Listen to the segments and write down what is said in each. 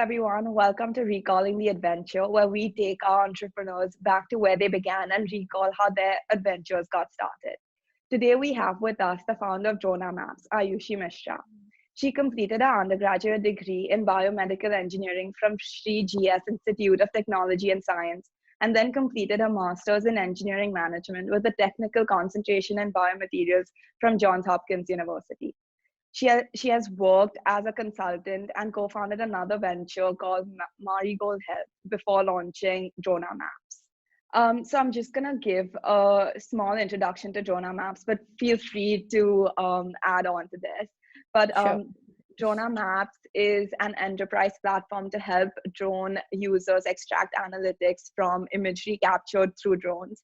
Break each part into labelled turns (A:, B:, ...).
A: everyone. Welcome to Recalling the Adventure, where we take our entrepreneurs back to where they began and recall how their adventures got started. Today, we have with us the founder of DronaMaps, Ayushi Mishra. She completed her undergraduate degree in biomedical engineering from Sri GS Institute of Technology and Science, and then completed her master's in engineering management with a technical concentration in biomaterials from Johns Hopkins University. She has worked as a consultant and co-founded another venture called Marigold Health before launching DronaMaps. So I'm just gonna give a small introduction to DronaMaps, but feel free to add on to this. But
B: Sure.
A: DronaMaps is an enterprise platform to help drone users extract analytics from imagery captured through drones.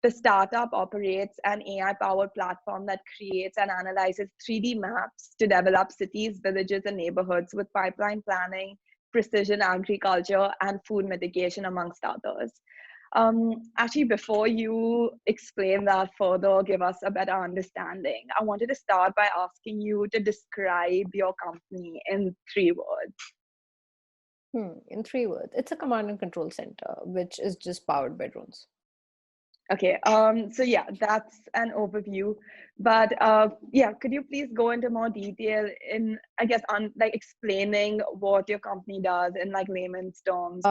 A: The startup operates an AI-powered platform that creates and analyzes 3D maps to develop cities, villages, and neighborhoods with pipeline planning, precision agriculture, and food mitigation, amongst others. Actually, before you explain that further, give us a better understanding, I wanted to start by asking you to describe your company in 3 words.
B: In 3 words, it's a command and control center, which is just powered by drones.
A: Okay, so yeah, that's an overview. But yeah, could you please go into more detail in, I guess, on like explaining what your company does in like layman's terms?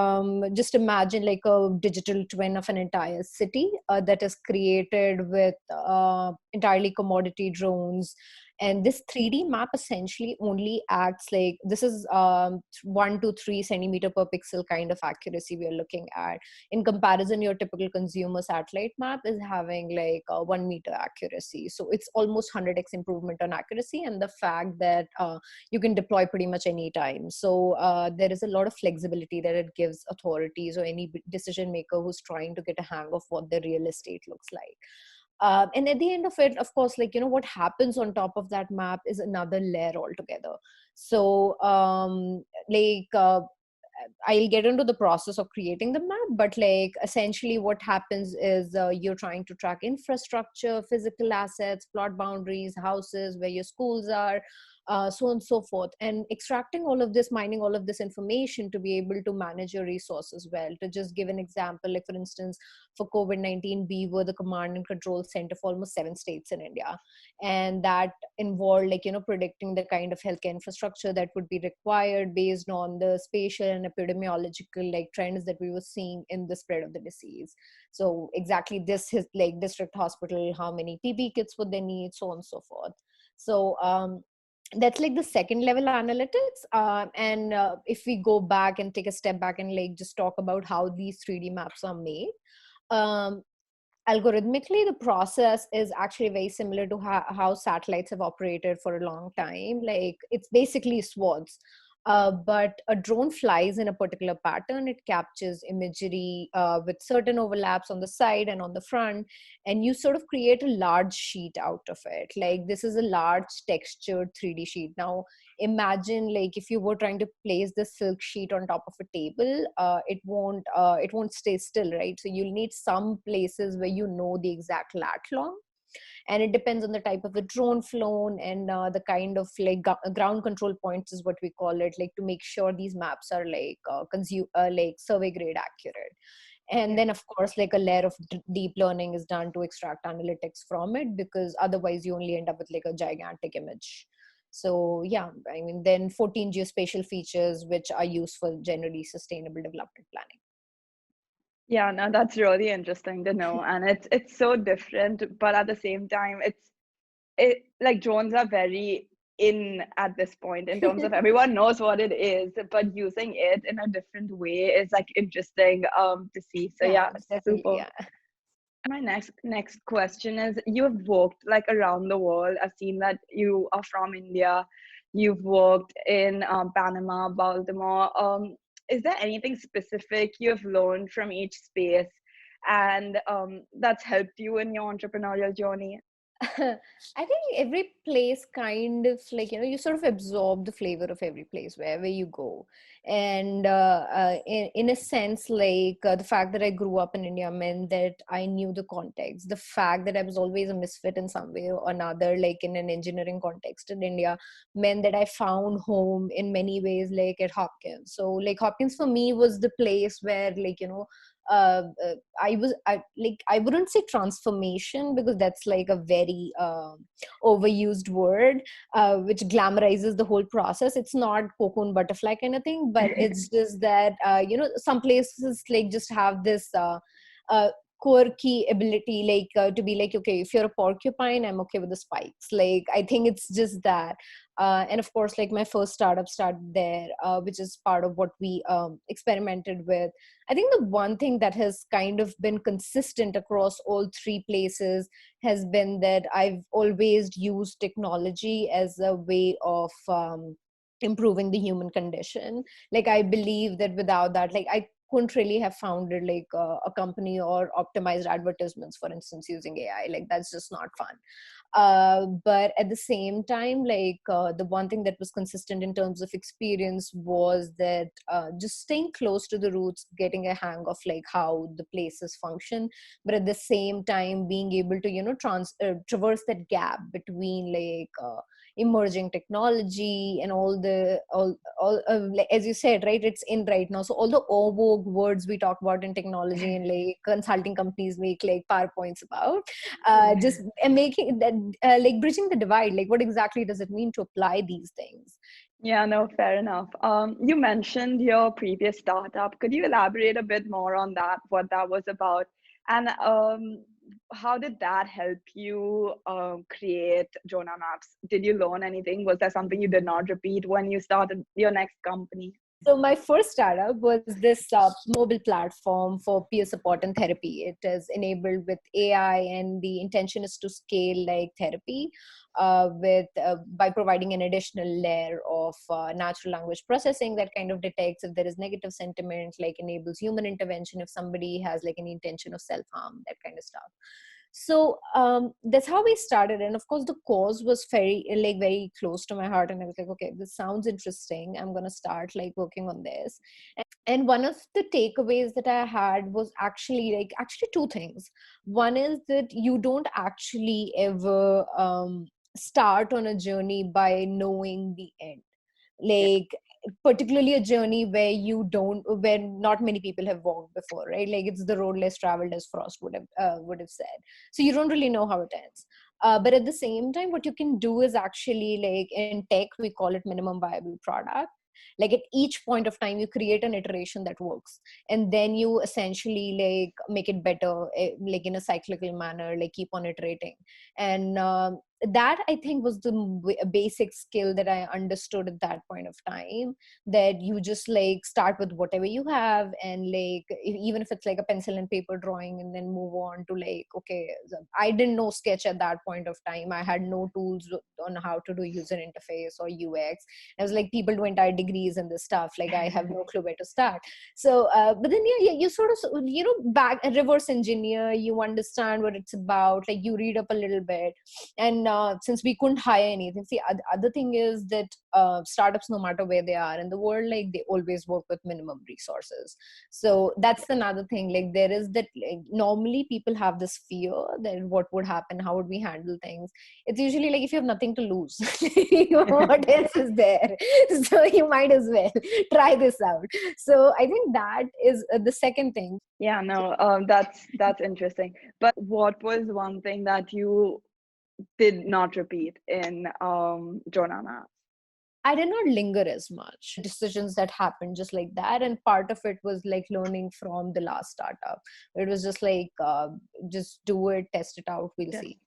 B: Just imagine like a digital twin of an entire city that is created with entirely commodity drones. And this 3D map essentially only acts like this is 1 to 3 centimeter per pixel kind of accuracy we are looking at. In comparison, your typical consumer satellite map is having like 1 meter accuracy. So it's almost 100x improvement on accuracy, and the fact that you can deploy pretty much any time. So there is a lot of flexibility that it gives authorities or any decision maker who's trying to get a hang of what their real estate looks like. And at the end of it, of course, like, what happens on top of that map is another layer altogether. So I'll get into the process of creating the map, but like essentially what happens is you're trying to track infrastructure, physical assets, plot boundaries, houses, where your schools are, so on and so forth, and extracting all of this, mining all of this information to be able to manage your resources well. To just give an example, like for instance, for COVID-19, we were the command and control center for almost 7 states in India. And that involved like, predicting the kind of healthcare infrastructure that would be required based on the spatial and epidemiological like trends that we were seeing in the spread of the disease. So exactly this is like district hospital, how many PPE kits would they need, so on and so forth. So that's like the second level analytics. And if we go back and take a step back and like just talk about how these 3D maps are made, algorithmically, the process is actually very similar to how satellites have operated for a long time. Like it's basically swords. But a drone flies in a particular pattern. It captures imagery with certain overlaps on the side and on the front, and you sort of create a large sheet out of it. Like this is a large textured 3D sheet. Now imagine like if you were trying to place the silk sheet on top of a table, it won't stay still, right? So you'll need some places where the exact lat long, and it depends on the type of the drone flown and the kind of like ground control points is what we call it, like to make sure these maps are like like survey grade accurate. And then of course like a layer of deep learning is done to extract analytics from it, because otherwise you only end up with like a gigantic image. So yeah, I mean, then 14 geospatial features which are used for generally sustainable development planning.
A: Yeah, no, that's really interesting to know, and it's so different, but at the same time, it like drones are very in at this point in terms of everyone knows what it is, but using it in a different way is like interesting to see. So
B: Yeah,
A: yeah,
B: it's definitely,
A: super.
B: yeah.
A: My next question is, you've worked like around the world. I've seen that you are from India. You've worked in Panama, Baltimore. Is there anything specific you've learned from each space and that's helped you in your entrepreneurial journey?
B: I think every place kind of like, you sort of absorb the flavor of every place wherever you go. And in a sense, like the fact that I grew up in India meant that I knew the context. The fact that I was always a misfit in some way or another, like in an engineering context in India, meant that I found home in many ways, like at Hopkins. So like Hopkins for me was the place where like, I wouldn't say transformation because that's like a very overused word, which glamorizes the whole process. It's not cocoon butterfly kind of thing, but it's just that some places like just have this uh, quirky ability, like to be like, okay, if you're a porcupine, I'm okay with the spikes. Like I think it's just that. And of course, like my first startup started there, which is part of what we experimented with. I think the one thing that has kind of been consistent across all three places has been that I've always used technology as a way of improving the human condition. Like I believe that without that, like I couldn't really have founded like a company or optimized advertisements, for instance, using AI. Like that's just not fun. But at the same time, like the one thing that was consistent in terms of experience was that just staying close to the roots, getting a hang of like how the places function, but at the same time being able to traverse that gap between like emerging technology and all like, as you said, right, it's in right now. So all the vogue words we talk about in technology and like consulting companies make like PowerPoints about, just making that like bridging the divide, like what exactly does it mean to apply these things.
A: Yeah, no, fair enough. You mentioned your previous startup. Could you elaborate a bit more on that, what that was about? And how did that help you create DronaMaps? Did you learn anything? Was there something you did not repeat when you started your next company?
B: So my first startup was this mobile platform for peer support and therapy. It is enabled with AI, and the intention is to scale like therapy with by providing an additional layer of natural language processing that kind of detects if there is negative sentiment, like enables human intervention if somebody has like any intention of self harm, that kind of stuff. So that's how we started, and of course the cause was very close to my heart, and I was like, okay, this sounds interesting, I'm going to start like working on this. And one of the takeaways that I had was actually two things. One is that you don't actually ever start on a journey by knowing the end,
A: Yeah.
B: like particularly a journey where not many people have walked before, right? Like it's the road less traveled, as Frost would have said. So you don't really know how it ends. But at the same time, what you can do is actually, like in tech we call it minimum viable product. Like at each point of time you create an iteration that works, and then you essentially like make it better, like in a cyclical manner, like keep on iterating. And that I think was the basic skill that I understood at that point of time, that you just like start with whatever you have, and like even if it's like a pencil and paper drawing, and then move on to like, okay, I didn't know Sketch at that point of time. I had no tools on how to do user interface or UX. I was like, people do entire degrees in this stuff, like I have no clue where to start. So but then yeah, you sort of back reverse engineer, you understand what it's about, like you read up a little bit. And since we couldn't hire anything, see, other thing is that startups, no matter where they are in the world, like they always work with minimum resources. So that's another thing, like there is that, like, normally people have this fear that what would happen, how would we handle things. It's usually like, if you have nothing to lose, what else is there? So you might as well try this out. So I think that is the second thing.
A: Yeah, no, that's interesting. But what was one thing that you did not repeat in DronaMaps?
B: I did not linger as much. Decisions that happened just like that. And part of it was like learning from the last startup. It was just like, just do it, test it out, we'll
A: Yes.
B: see.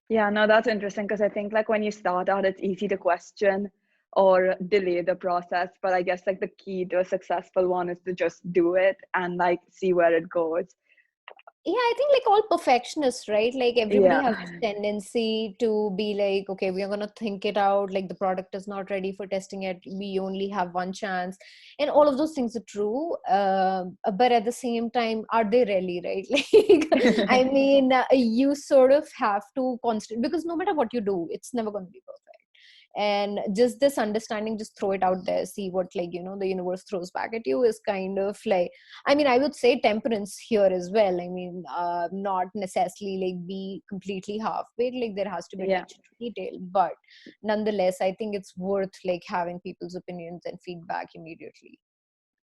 A: Yeah, no, that's interesting because I think like when you start out, it's easy to question or delay the process. But I guess like the key to a successful one is to just do it and like see where it goes.
B: Yeah, I think like all perfectionists, right? Like everybody
A: Yeah.
B: has this tendency to be like, okay, we are going to think it out. Like the product is not ready for testing yet. We only have one chance. And all of those things are true. But at the same time, are they really, right? Like, I mean, you sort of have to constant, because no matter what you do, it's never going to be perfect. And just this understanding, just throw it out there, see what, like, the universe throws back at you, is kind of like, I mean, I would say temperance here as well. I mean, not necessarily like be completely half-baked, like there has to be
A: Yeah.
B: attention to detail, but nonetheless, I think it's worth like having people's opinions and feedback immediately.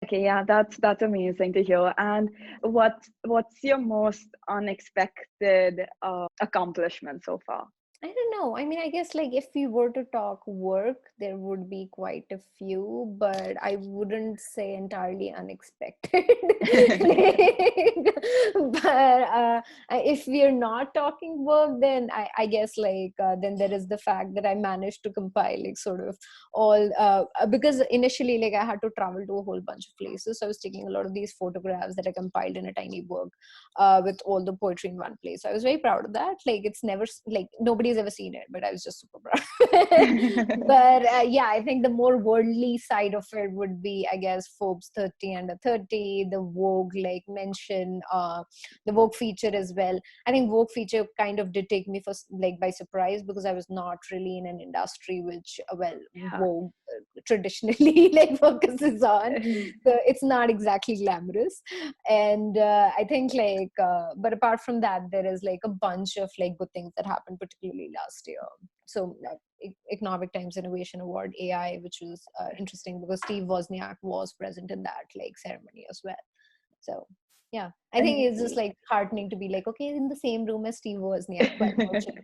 A: Okay, yeah, that's amazing to hear. And what's your most unexpected accomplishment so far?
B: I don't know. I mean, I guess like if we were to talk work, there would be quite a few, but I wouldn't say entirely unexpected. Like, but if we are not talking work, then I guess like then there is the fact that I managed to compile like sort of all because initially like I had to travel to a whole bunch of places. So I was taking a lot of these photographs that I compiled in a tiny book with all the poetry in one place. So I was very proud of that. Like it's never like nobody's ever seen it, but I was just super proud. But yeah, I think the more worldly side of it would be, I guess, Forbes 30 under 30, the Vogue like mention, the Vogue feature as well. I think Vogue feature kind of did take me for like by surprise, because I was not really in an industry which well
A: Yeah.
B: Vogue traditionally like focuses on. So it's not exactly glamorous. And I think like but apart from that, there is like a bunch of like good things that happened, particularly last year. So Economic Times Innovation Award AI, which was interesting because Steve Wozniak was present in that like ceremony as well. So yeah, I think it's just like heartening to be like, okay, in the same room as Steve Wozniak while watching.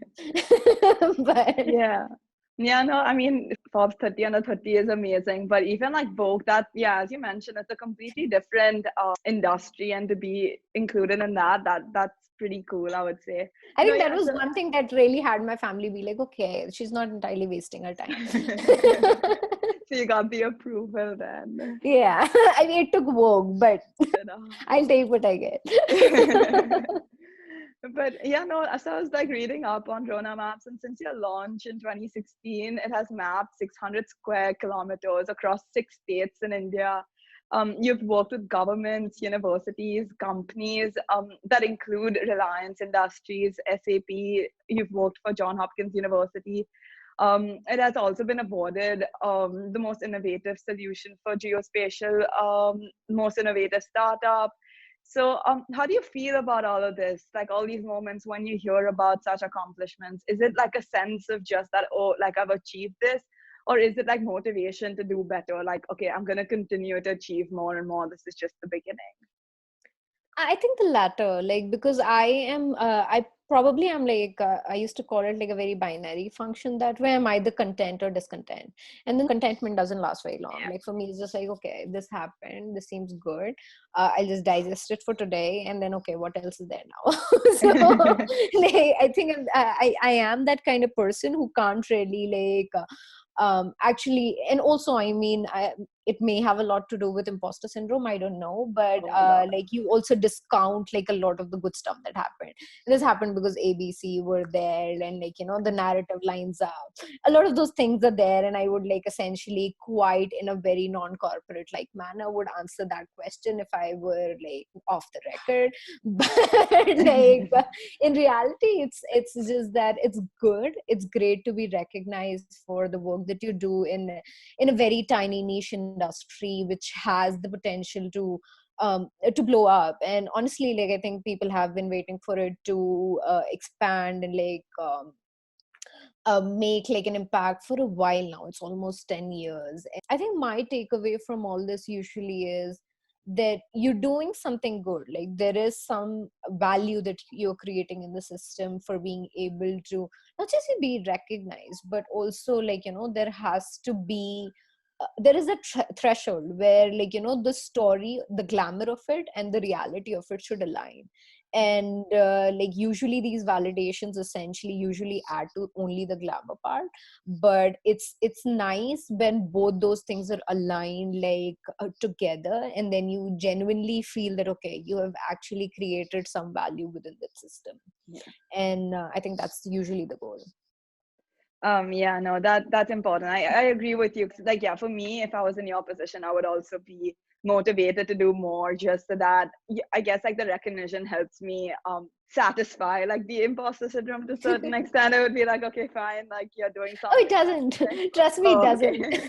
B: But
A: Yeah. Yeah, no, I mean, Forbes 30 under 30 is amazing, but even like Vogue, that, yeah, as you mentioned, it's a completely different industry, and to be included in that's pretty cool, I would say.
B: I
A: No,
B: think that
A: yeah,
B: was
A: so
B: one thing that really had my family be like, okay, she's not entirely wasting her time.
A: so you got the approval then.
B: Yeah, I mean, it took Vogue, but
A: You know.
B: I'll take what I get.
A: But yeah, no, as I was like reading up on DronaMaps, and since your launch in 2016, it has mapped 600 square kilometers across 6 states in India. You've worked with governments, universities, companies that include Reliance Industries, SAP. You've worked for John Hopkins University. It has also been awarded the most innovative solution for geospatial, most innovative startup. So, how do you feel about all of this? Like all these moments when you hear about such accomplishments, is it like a sense of just that, oh, like I've achieved this? Or is it like motivation to do better? Like, okay, I'm going to continue to achieve more and more. This is just the beginning.
B: I think the latter, like, because I probably am like, I used to call it like a very binary function that way. I'm either content or discontent. And then contentment doesn't last very long. Like, for me, it's just like, okay, this happened. This seems good. I'll just digest it for today. And then, okay, what else is there now? So, like, I think I am that kind of person who can't really, like, actually, and also, I mean, it may have a lot to do with imposter syndrome, I don't know, but
A: Oh my God.
B: like you also discount like a lot of the good stuff that happened. This happened because ABC were there, and like the narrative lines up, a lot of those things are there, and I would like essentially quite in a very non-corporate like manner would answer that question if I were like off the record. But like in reality, it's just that it's good, it's great to be recognized for the work that you do in a very tiny niche industry which has the potential to blow up. And honestly, like I think people have been waiting for it to expand and like make like an impact for a while now. It's almost 10 years. And I think my takeaway from all this usually is that you're doing something good. Like there is some value that you're creating in the system for being able to not just be recognized, but also like there has to be there is a threshold where like the story, the glamour of it and the reality of it should align. And like usually these validations essentially usually add to only the glamour part, but it's nice when both those things are aligned, like together, and then you genuinely feel that okay, you have actually created some value within that system.
A: Yeah.
B: And I think that's usually the goal.
A: Yeah, no, that's important. I agree with you. 'Cause, like, yeah, for me, if I was in your position, I would also be motivated to do more, just so that I guess like the recognition helps me satisfy like the imposter syndrome to a certain extent. I would be like, okay, fine, like you're doing
B: Oh, it
A: something.
B: doesn't.
A: That's
B: Trust me, it
A: oh,
B: doesn't.
A: okay.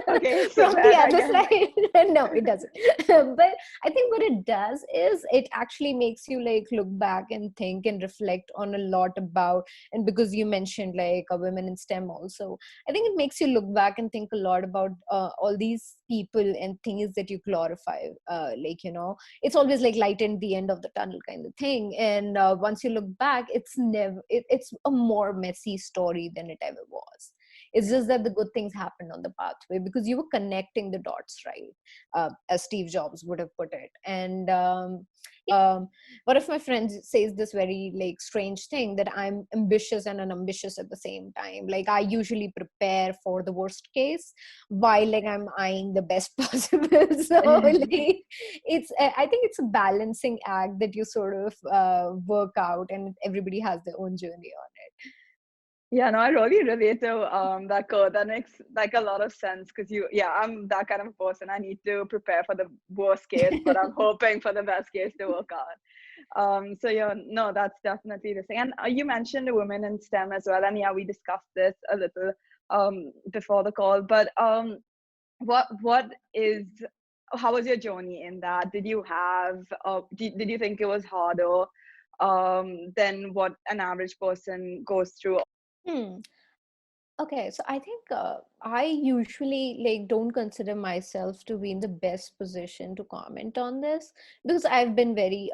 A: Okay, so
B: From the
A: then I
B: other
A: guess.
B: side, no, it doesn't. But I think what it does is it actually makes you like look back and think and reflect on a lot about, and because you mentioned like a women in STEM also, I think it makes you look back and think a lot about all these people and things that you glorify. Like, you know, it's always like light in the end of the tunnel kind of thing. And once you look back, it's a more messy story than it ever was. It's just that the good things happened on the pathway because you were connecting the dots, right? As Steve Jobs would have put it. And one of my friends says this very like strange thing, that I'm ambitious and unambitious at the same time. Like I usually prepare for the worst case while like I'm eyeing the best possible. So like it's I think it's a balancing act that you sort of work out, and everybody has their own journey on it.
A: Yeah, no, I really relate to that code. That makes like a lot of sense because yeah, I'm that kind of person. I need to prepare for the worst case, but I'm hoping for the best case to work out. So yeah, no, that's definitely the thing. And you mentioned the women in STEM as well, and yeah, we discussed this a little before the call. But what is how was your journey in that? Did you have did you think it was harder than what an average person goes through?
B: Hmm. Okay, so I think I usually like don't consider myself to be in the best position to comment on this because I've been very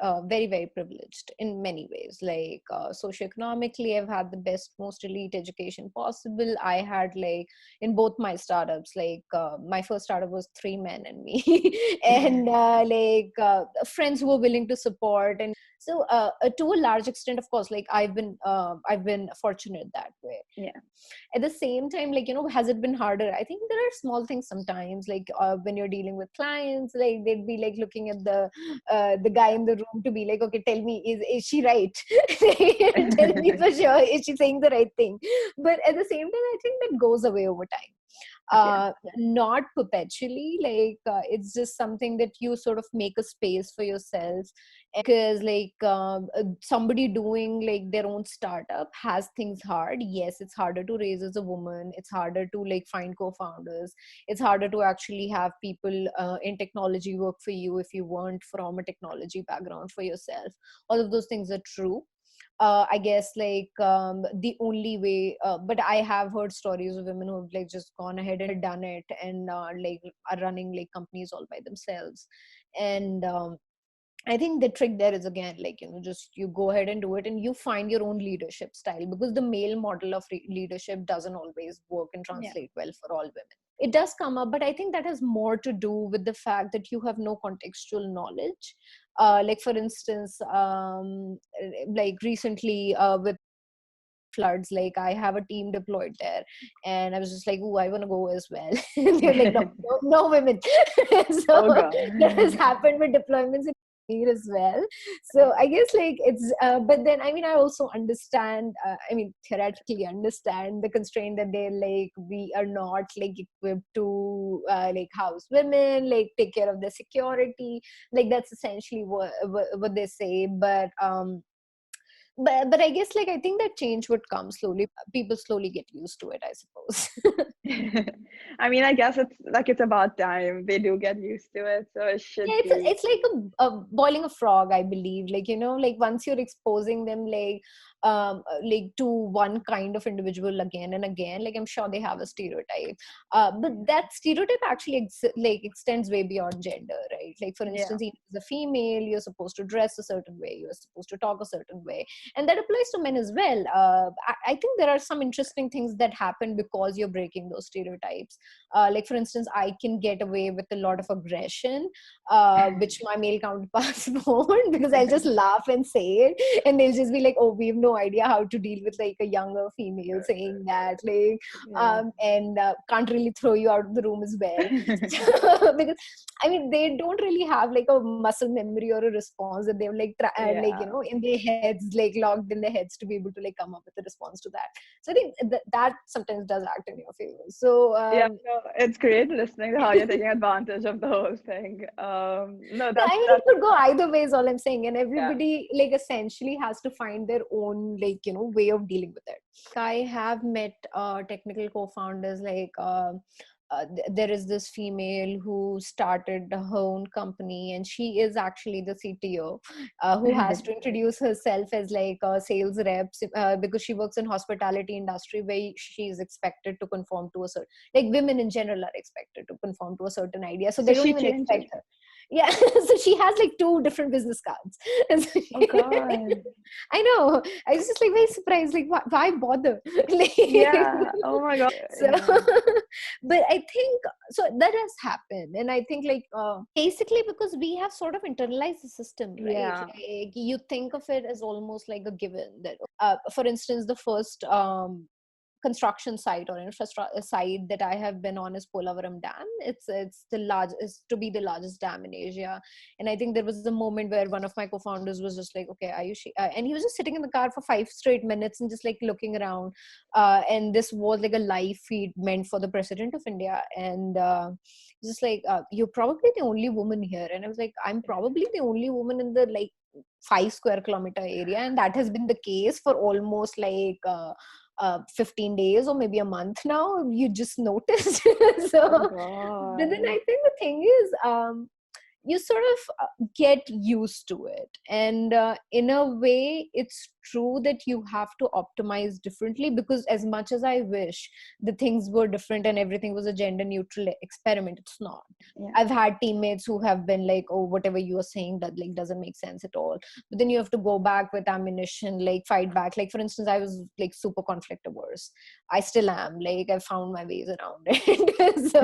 B: privileged in many ways. Like socioeconomically, I've had the best, most elite education possible. I had like in both my startups, like my first startup was three men and me, and friends who were willing to support. And so to a large extent, of course, like I've been fortunate that way.
A: Yeah.
B: At the same time, like, you know, has it been harder? I think there are small things sometimes, like when you're dealing with clients, like they'd be like looking at the guy in the room to be like, okay, tell me, is she right? Tell me for sure, is she saying the right thing? But at the same time, I think that goes away over time.
A: Okay.
B: Not perpetually, like it's just something that you sort of make a space for yourself. Because like somebody doing like their own startup has things hard. Yes, it's harder to raise as a woman, it's harder to like find co-founders, it's harder to actually have people in technology work for you if you weren't from a technology background for yourself. All of those things are true. I guess like the only way, but I have heard stories of women who have like just gone ahead and done it and like are running like companies all by themselves. And I think the trick there is again, like, you know, just you go ahead and do it and you find your own leadership style, because the male model of leadership doesn't always work and
A: Yeah.
B: translate well for all women. It does come up, but I think that has more to do with the fact that you have no contextual knowledge. Like, for instance, like recently with floods, like I have a team deployed there, and I was just like, oh, I want to go as well. And they're like, no, no, no women. So
A: Oh God.
B: that has happened with deployments in Kashmir as well. So I guess like it's but then I mean I also understand, I mean theoretically understand the constraint that they're like, we are not like equipped to like house women, like take care of their security, like that's essentially what they say. But I guess like I think that change would come slowly. People slowly get used to it, I suppose.
A: I mean, I guess it's about time they do get used to it, so it should
B: Yeah,
A: be.
B: it's like a boiling a frog, I believe. Like, you know, like once you're exposing them, like like to one kind of individual again and again. Like I'm sure they have a stereotype, but that stereotype actually like extends way beyond gender, right? Like for
A: Yeah.
B: instance, even as a female, you're supposed to dress a certain way, you're supposed to talk a certain way, and that applies to men as well. I think there are some interesting things that happen because you're breaking those stereotypes. Like for instance, I can get away with a lot of aggression, which my male counterparts won't, because I'll just laugh and say it, and they'll just be like, "Oh, we have no idea how to deal with like a younger female saying that," like,
A: Yeah.
B: and can't really throw you out of the room as well. Because I mean, they don't really have like a muscle memory or a response that they've like like,
A: Yeah.
B: you know, in their heads, like logged in their heads to be able to like come up with a response to that. So I think that sometimes does act in your favor. So
A: Yeah, no, it's great listening to how you're taking advantage of the whole thing. No,
B: yeah, I mean, it
A: that's
B: could go either way is all I'm saying, and
A: yeah.
B: everybody like essentially has to find their own, like, you know, way of dealing with it. I have met technical co-founders like there is this female who started her own company, and she is actually the CTO, who has to introduce herself as like a sales rep, because she works in hospitality industry where she is expected to conform to a certain, like women in general are expected to conform to a certain idea, so
A: So
B: they don't
A: she
B: even
A: changed
B: expect
A: it.
B: her. Yeah, so she has like 2 different business cards. And so
A: Oh God.
B: I know. I was just like very surprised. Like, why bother? Like,
A: Yeah. Oh my God.
B: so,
A: Yeah.
B: but I think so that has happened, and I think like basically because we have sort of internalized the system, right?
A: Yeah.
B: Like you think of it as almost like a given that, for instance, the first construction site or infrastructure site that I have been on is Polavaram Dam. It's the large is to be the largest dam in Asia, and I think there was a moment where one of my co-founders was just like, "Okay, Ayushi," and he was just sitting in the car for 5 straight minutes and just like looking around, and this was like a live feed meant for the president of India, and just like, "You're probably the only woman here," and I was like, "I'm probably the only woman in the like 5 square kilometer area," and that has been the case for almost like 15 days or maybe a month now. You just noticed.
A: Oh
B: So but then
A: God.
B: I think the thing is, you sort of get used to it, and in a way it's true that you have to optimize differently, because as much as I wish the things were different and everything was a gender neutral experiment, it's not.
A: Yeah.
B: I've had teammates who have been like, "Oh, whatever you are saying that like doesn't make sense at all," but then you have to go back with ammunition, like fight back. Like for instance, I was like super conflict averse. I still am. Like I found my ways around it. So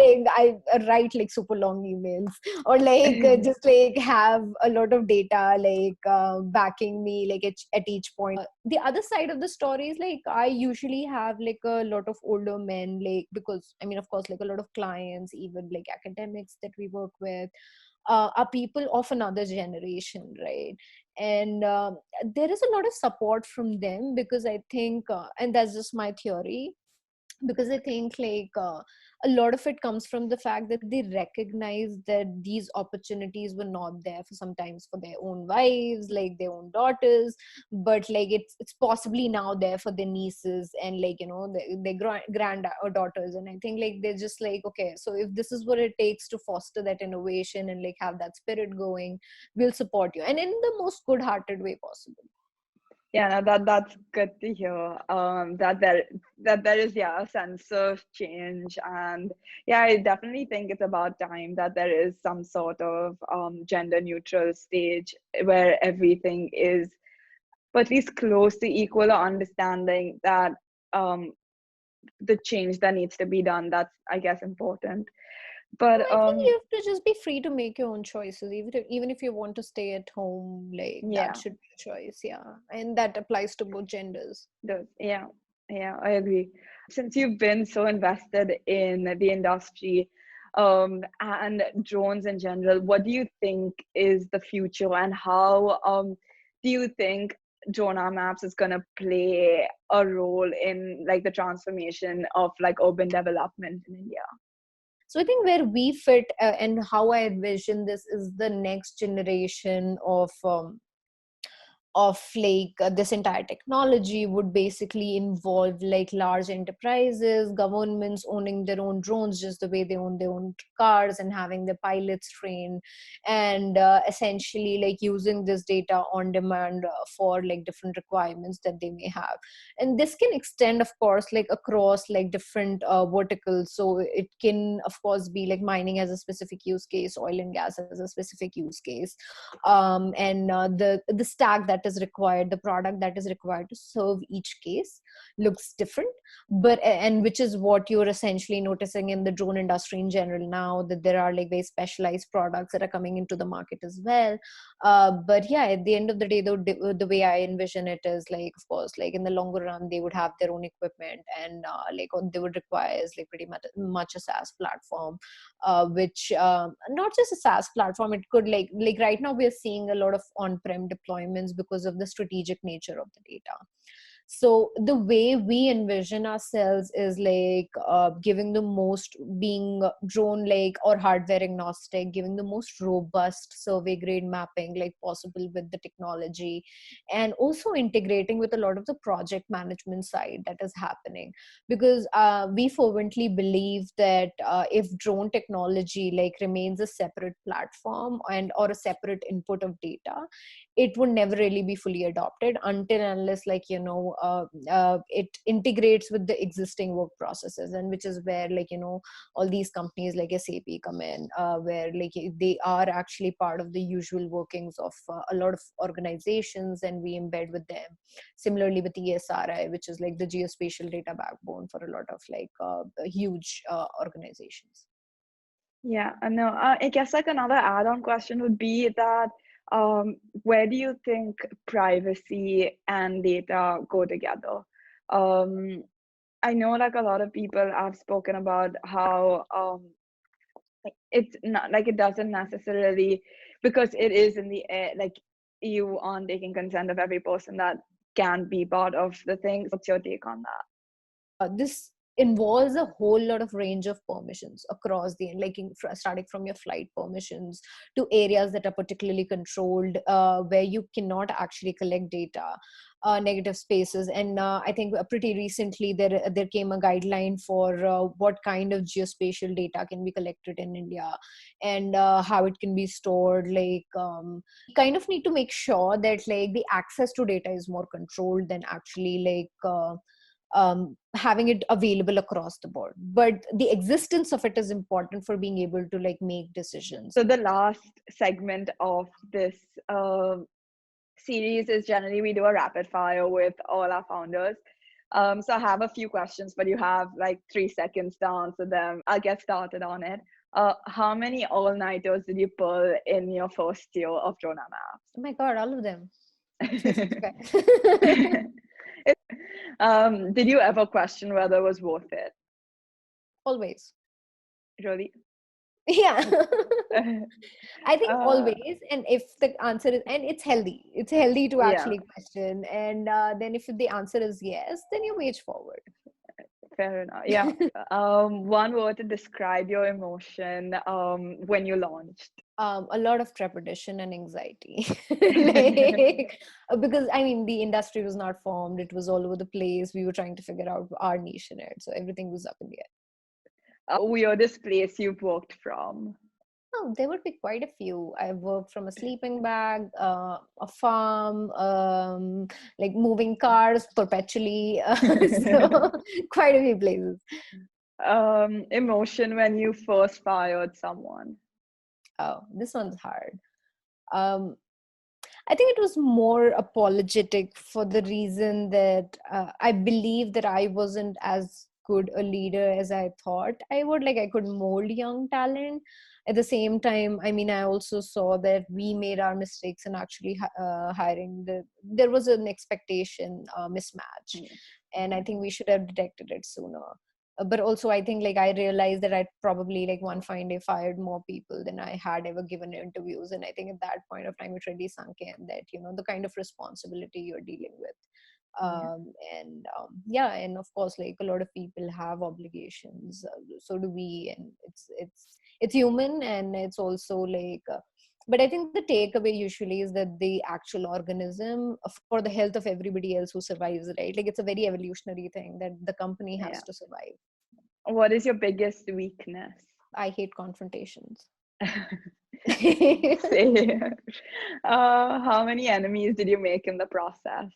B: like I write like super long emails, or like just like have a lot of data like backing me like at each point. The other side of the story is like I usually have like a lot of older men, like because I mean of course like a lot of clients, even like academics that we work with, are people of another generation, right? And there is a lot of support from them, because I think and that's just my theory, because I think like a lot of it comes from the fact that they recognize that these opportunities were not there for sometimes for their own wives, like their own daughters, but like it's possibly now there for their nieces and like, you know, their granddaughters. And I think like they're just like, okay, so if this is what it takes to foster that innovation and like have that spirit going, we'll support you, and in the most good-hearted way possible.
A: Yeah, no, that's good to hear. That there is, yeah, a sense of change, and yeah, I definitely think it's about time that there is some sort of gender neutral stage where everything is, but at least close to equal, or understanding that um the change that needs to be done. That's, I guess, important.
B: No,
A: But
B: I think you have to just be free to make your own choices. Even if you want to stay at home, like that
A: yeah,
B: should be a choice, yeah. And that applies to both genders.
A: yeah, yeah, I agree. Since you've been so invested in the industry, and drones in general, what do you think is the future, and how do you think DronaMaps is going to play a role in like the transformation of like urban development in India?
B: So I think where we fit, and how I envision this is the next generation of of like this entire technology would basically involve like large enterprises, governments owning their own drones just the way they own their own cars, and having the pilots trained, and essentially like using this data on demand for like different requirements that they may have. And this can extend, of course, like across like different verticals. So it can of course be like mining as a specific use case, oil and gas as a specific use case, and the stack that is required, the product that is required to serve each case looks different. But and which is what you're essentially noticing in the drone industry in general now, that there are like very specialized products that are coming into the market as well. But yeah, at the end of the day, the way I envision it is like, of course, like in the longer run they would have their own equipment, and like what they would require is like pretty much a SaaS platform, which not just a SaaS platform. It could like right now we are seeing a lot of on-prem deployments because of the strategic nature of the data. So the way we envision ourselves is like giving the most, being drone like or hardware agnostic, giving the most robust survey grade mapping like possible with the technology, and also integrating with a lot of the project management side that is happening. Because we fervently believe that if drone technology like remains a separate platform and or a separate input of data, it would never really be fully adopted until unless like it integrates with the existing work processes. And which is where like all these companies like SAP come in, where like they are actually part of the usual workings of a lot of organizations, and we embed with them. Similarly with ESRI, which is like the geospatial data backbone for a lot of like huge organizations.
A: Yeah, I know. I guess like another add-on question would be that where do you think privacy and data go together? Um, I know like a lot of people have spoken about how like, it's not like it doesn't necessarily, because it is in the air, like you aren't taking consent of every person that can be part of the thing. What's your take on that?
B: This involves a whole lot of range of permissions across the, like starting from your flight permissions to areas that are particularly controlled, where you cannot actually collect data, negative spaces. And I think pretty recently there came a guideline for what kind of geospatial data can be collected in India, and how it can be stored. Like kind of need to make sure that like the access to data is more controlled than actually like having it available across the board. But the existence of it is important for being able to like make decisions.
A: So the last segment of this series is generally we do a rapid fire with all our founders. So I have a few questions, but you have like 3 seconds to answer them. I'll get started on it. How many all-nighters did you pull in your first year of DronaMaps?
B: Oh my God, all of them. 365.
A: Did you ever question whether it was worth it?
B: Always.
A: Really?
B: Yeah. I think
A: Uh,
B: always. And if the answer is, and it's healthy to
A: yeah,
B: actually question. And then if the answer is yes, then you wage forward.
A: fair enough. Yeah. One word to describe your emotion when you launched.
B: A lot of trepidation and anxiety. Like, because I mean the industry was not formed, it was all over the place, we were trying to figure out our niche in it, so everything was up in the air.
A: Weirdest place you've worked from?
B: Oh, there would be quite a few. I worked from a sleeping bag, a farm, like moving cars perpetually. So quite a few places.
A: Emotion when you first fired someone?
B: Oh, this one's hard. Um, I think it was more apologetic for the reason that I believe that I wasn't as good a leader as I thought I would. Like I could mold young talent. At the same time, I mean, I also saw that we made our mistakes in actually hiring. There was an expectation mismatch, and I think we should have detected it sooner. But also I think like I realized that I'd probably like one fine day fired more people than I had ever given interviews. And I think at that point of time it really sunk in that the kind of responsibility you're dealing with.
A: Yeah.
B: Yeah, and of course like a lot of people have obligations, so do we, and it's human. And it's also like But I think the takeaway usually is that the actual organism for the health of everybody else who survives, right? Like it's a very evolutionary thing that the company
A: Yeah.
B: has to survive.
A: What is your biggest weakness?
B: I hate confrontations.
A: Same. How many enemies did you make in the process?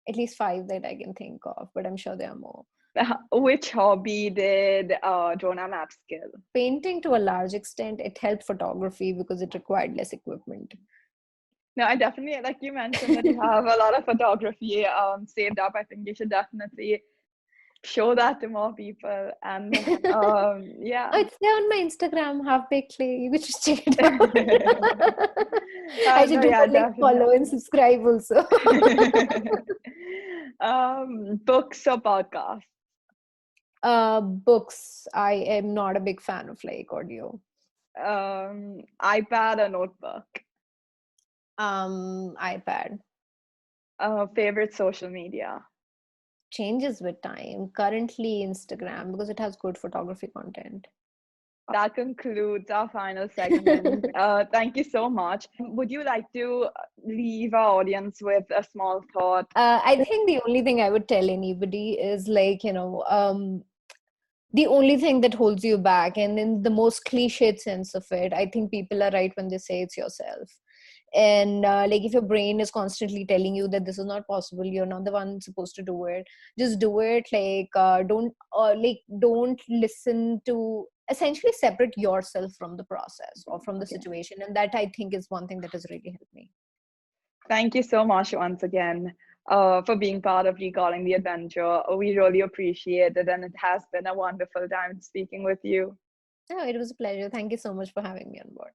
B: At least 5 that I can think of, but I'm sure there are more.
A: Which hobby did DronaMaps skill?
B: Painting, to a large extent, it helped photography because it required less equipment.
A: No, I definitely, like you mentioned that you have a lot of photography saved up. I think you should definitely show that to more people. And yeah.
B: Oh, it's there on my Instagram, Half Baked Clay. You could just check it out. I should
A: No,
B: do
A: yeah,
B: a like follow and
A: definitely.
B: subscribe also.
A: Books or podcasts?
B: Books. I am not a big fan of like audio.
A: iPad or notebook?
B: iPad.
A: Favorite social media?
B: Changes with time. Currently Instagram because it has good photography content.
A: That concludes our final segment. Thank you so much. Would you like to leave our audience with a small thought?
B: I think the only thing I would tell anybody is like, the only thing that holds you back, and in the most cliched sense of it, I think people are right when they say it's yourself. And like if your brain is constantly telling you that this is not possible, you're not the one supposed to do it, just do it. Like don't listen to, essentially separate yourself from the process or from the
A: Okay.
B: situation. And that I think is one thing that has really helped me.
A: Thank you so much once again for being part of ReCalling the Adventure. We really appreciate it, and it has been a wonderful time speaking with you.
B: No, it was a pleasure. Thank you so much for having me on board.